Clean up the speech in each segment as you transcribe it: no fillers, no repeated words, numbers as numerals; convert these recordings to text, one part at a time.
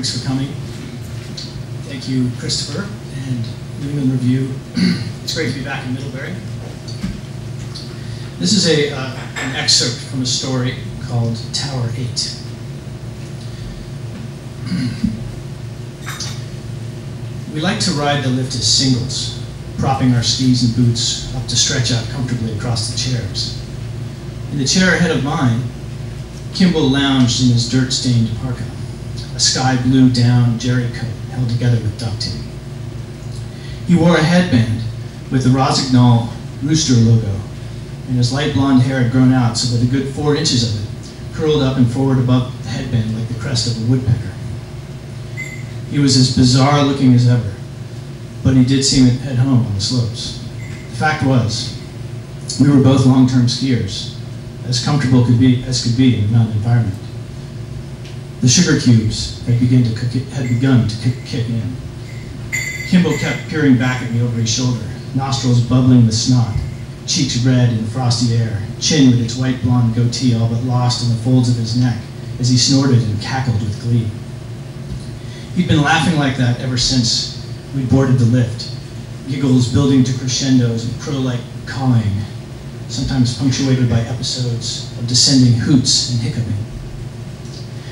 Thanks for coming. Thank you, Christopher and New England Review. It's great to be back in Middlebury. This is an excerpt from a story called Tower 8. We like to ride the lift as singles, propping our skis and boots up to stretch out comfortably across the chairs. In the chair ahead of mine, Kimball lounged in his dirt-stained parka, a sky blue down jerry coat held together with duct tape. He wore a headband with the Rossignol rooster logo, and his light blonde hair had grown out so that a good 4 inches of it curled up and forward above the headband like the crest of a woodpecker. He was as bizarre looking as ever, but he did seem at home on the slopes. The fact was, we were both long-term skiers, as comfortable could be in a mountain environment. The sugar cubes had begun to kick in. Kimball kept peering back at me over his shoulder, nostrils bubbling with snot, cheeks red in the frosty air, chin with its white blonde goatee all but lost in the folds of his neck as he snorted and cackled with glee. He'd been laughing like that ever since we boarded the lift, giggles building to crescendos and crow-like cawing, sometimes punctuated by episodes of descending hoots and hiccuping.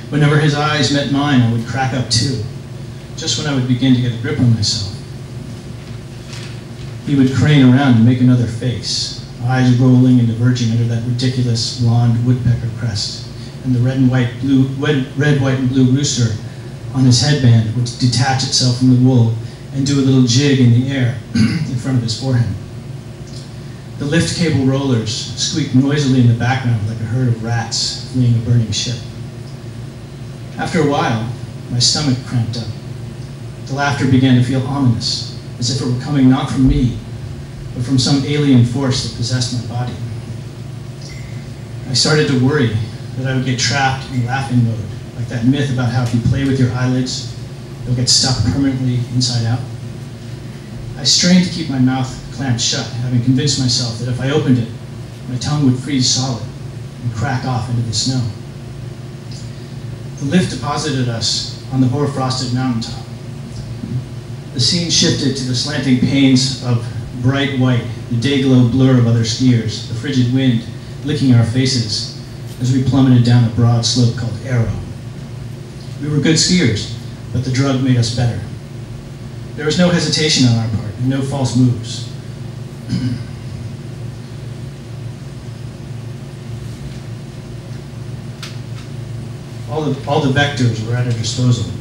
Whenever his eyes met mine, I would crack up too, just when I would begin to get a grip on myself. He would crane around and make another face, eyes rolling and diverging under that ridiculous blonde woodpecker crest, and the red, white, and blue rooster on his headband would detach itself from the wool and do a little jig in the air in front of his forehead. The lift cable rollers squeaked noisily in the background like a herd of rats fleeing a burning ship. After a while, my stomach cramped up. The laughter began to feel ominous, as if it were coming not from me, but from some alien force that possessed my body. I started to worry that I would get trapped in laughing mode, like that myth about how if you play with your eyelids, you'll get stuck permanently inside out. I strained to keep my mouth clamped shut, having convinced myself that if I opened it, my tongue would freeze solid and crack off into the snow. The lift deposited us on the hoar-frosted mountaintop. The scene shifted to the slanting panes of bright white, the day-glow blur of other skiers, the frigid wind licking our faces as we plummeted down a broad slope called Arrow. We were good skiers, but the drug made us better. There was no hesitation on our part, and no false moves. All the vectors were at our disposal.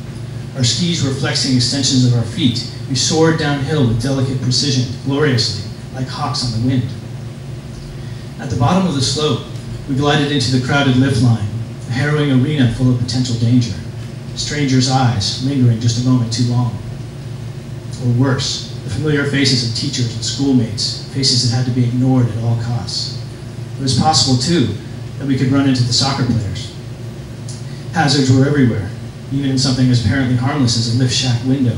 Our skis were flexing extensions of our feet. We soared downhill with delicate precision, gloriously, like hawks on the wind. At the bottom of the slope, we glided into the crowded lift line, a harrowing arena full of potential danger. Strangers' eyes lingering just a moment too long. Or worse, the familiar faces of teachers and schoolmates, faces that had to be ignored at all costs. It was possible, too, that we could run into the soccer players. Hazards were everywhere, even in something as apparently harmless as a lift shack window,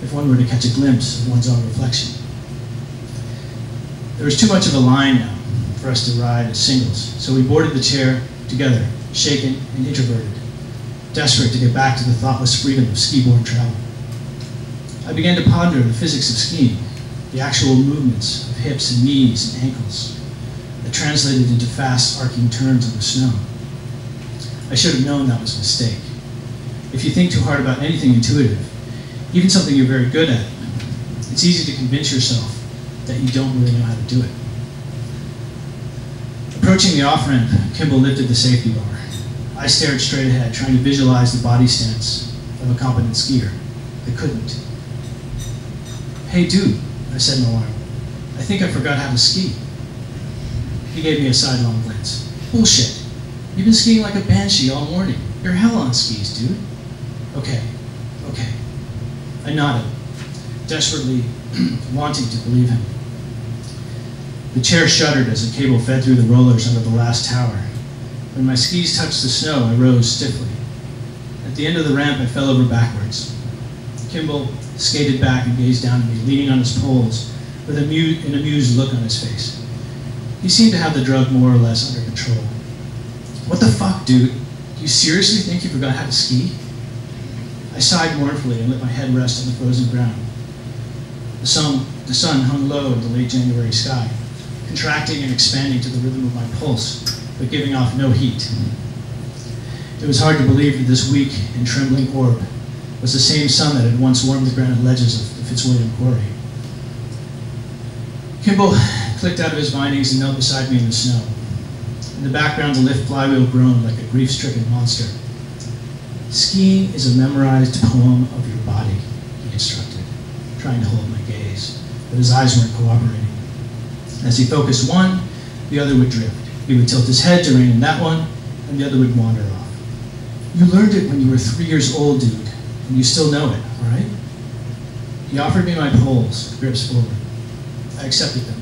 if one were to catch a glimpse of one's own reflection. There was too much of a line now for us to ride as singles, so we boarded the chair together, shaken and introverted, desperate to get back to the thoughtless freedom of ski-borne travel. I began to ponder the physics of skiing, the actual movements of hips and knees and ankles that translated into fast arcing turns on the snow. I should have known that was a mistake. If you think too hard about anything intuitive, even something you're very good at, it's easy to convince yourself that you don't really know how to do it. Approaching the off-ramp, Kimball lifted the safety bar. I stared straight ahead, trying to visualize the body stance of a competent skier. I couldn't. "Hey dude," I said in alarm, "I think I forgot how to ski." He gave me a sidelong glance. "Bullshit. You've been skiing like a banshee all morning. You're hell on skis, dude." Okay. I nodded, desperately wanting to believe him. The chair shuddered as the cable fed through the rollers under the last tower. When my skis touched the snow, I rose stiffly. At the end of the ramp, I fell over backwards. Kimball skated back and gazed down at me, leaning on his poles, with an amused look on his face. He seemed to have the drug more or less under control. "What the fuck, dude? Do you seriously think you forgot how to ski?" I sighed mournfully and let my head rest on the frozen ground. The sun hung low in the late January sky, contracting and expanding to the rhythm of my pulse, but giving off no heat. It was hard to believe that this weak and trembling orb was the same sun that had once warmed the granite ledges of the Fitzwilliam Quarry. Kimball clicked out of his bindings and knelt beside me in the snow. In the background, the lift flywheel groaned like a grief-stricken monster. Skiing is a memorized poem of your body, he instructed, trying to hold my gaze, but his eyes weren't cooperating. As he focused one, the other would drift. He would tilt his head to rein in that one, and the other would wander off. You learned it when you were 3 years old, dude, and you still know it, all right? He offered me my poles, grips forward. I accepted them,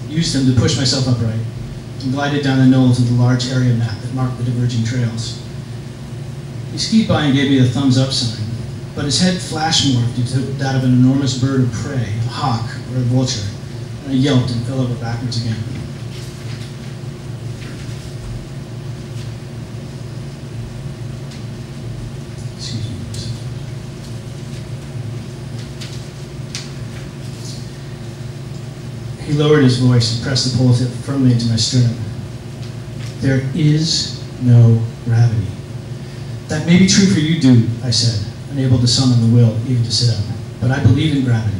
used them to push myself upright, and glided down the knoll to the large area map that marked the diverging trails. He skied by and gave me the thumbs up sign, but his head flash morphed into that of an enormous bird of prey, a hawk or a vulture, and I yelped and fell over backwards again. Excuse me. He lowered his voice and pressed the pole tip firmly into my sternum. There is no gravity. That may be true for you, dude, I said, unable to summon the will even to sit up. But I believe in gravity.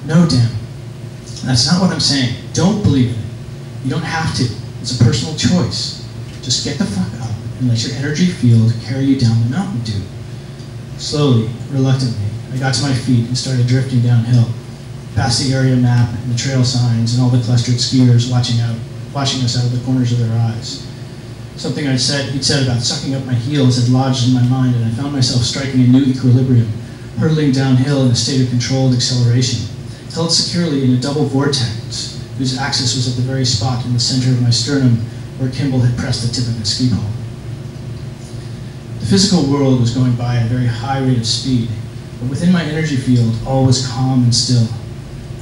No, damn. That's not what I'm saying. Don't believe in it. You don't have to. It's a personal choice. Just get the fuck up and let your energy field carry you down the mountain, dude. Slowly, reluctantly, I got to my feet and started drifting downhill, past the area map and the trail signs and all the clustered skiers watching us out of the corners of their eyes. Something he'd said about sucking up my heels had lodged in my mind, and I found myself striking a new equilibrium, hurtling downhill in a state of controlled acceleration, held securely in a double vortex whose axis was at the very spot in the center of my sternum where Kimball had pressed the tip of his ski pole. The physical world was going by at a very high rate of speed, but within my energy field, all was calm and still.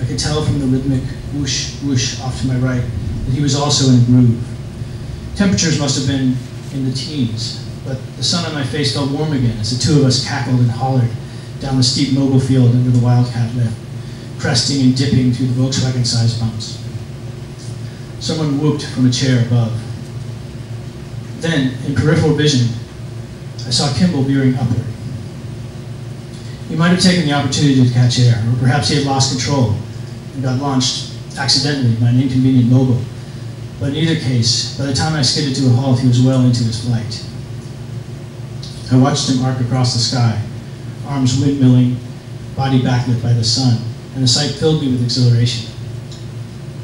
I could tell from the rhythmic whoosh, whoosh off to my right that he was also in a groove. Temperatures must have been in the teens, but the sun on my face felt warm again as the two of us cackled and hollered down the steep mobile field under the Wildcat lift, cresting and dipping through the Volkswagen-sized bumps. Someone whooped from a chair above. Then, in peripheral vision, I saw Kimball veering upward. He might have taken the opportunity to catch air, or perhaps he had lost control and got launched accidentally by an inconvenient mogul. But in either case, by the time I skidded to a halt, he was well into his flight. I watched him arc across the sky, arms windmilling, body backlit by the sun, and the sight filled me with exhilaration.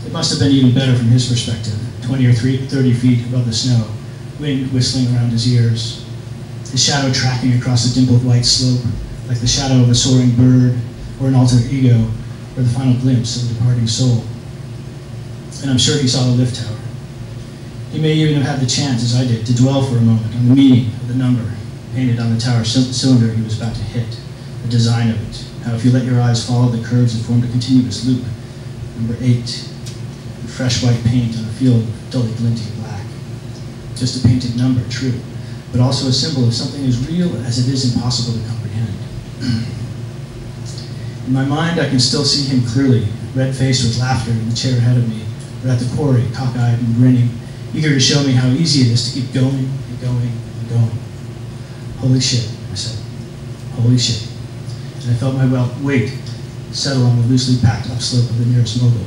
It must have been even better from his perspective, 20 or 30 feet above the snow, wind whistling around his ears, his shadow tracking across a dimpled white slope, like the shadow of a soaring bird, or an alter ego, or the final glimpse of a departing soul. And I'm sure he saw the lift tower. He may even have had the chance, as I did, to dwell for a moment on the meaning of the number painted on the tower cylinder he was about to hit, the design of it, how if you let your eyes follow the curves, it formed a continuous loop. Number 8, in fresh white paint on a field of dully glinting black. Just a painted number, true, but also a symbol of something as real as it is impossible to comprehend. In my mind, I can still see him clearly, red-faced with laughter in the chair ahead of me, or at the quarry, cockeyed and grinning, eager to show me how easy it is to keep going and going and going. Holy shit, I said. Holy shit. And I felt my weight settle on the loosely packed upslope of the nearest mogul.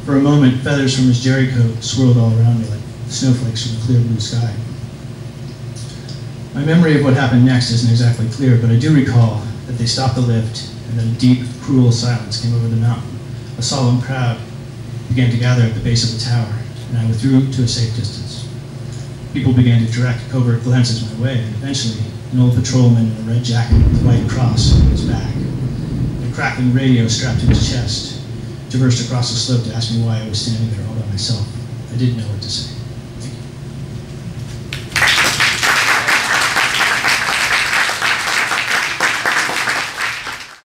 For a moment, feathers from his jerry coat swirled all around me like snowflakes from a clear blue sky. My memory of what happened next isn't exactly clear, but I do recall that they stopped the lift and then a deep, cruel silence came over the mountain. A solemn crowd began to gather at the base of the tower, and I withdrew to a safe distance. People began to direct covert glances my way, and eventually an old patrolman in a red jacket with a white cross on his back, and a crackling radio strapped to his chest, traversed across the slope to ask me why I was standing there all by myself. I didn't know what to say.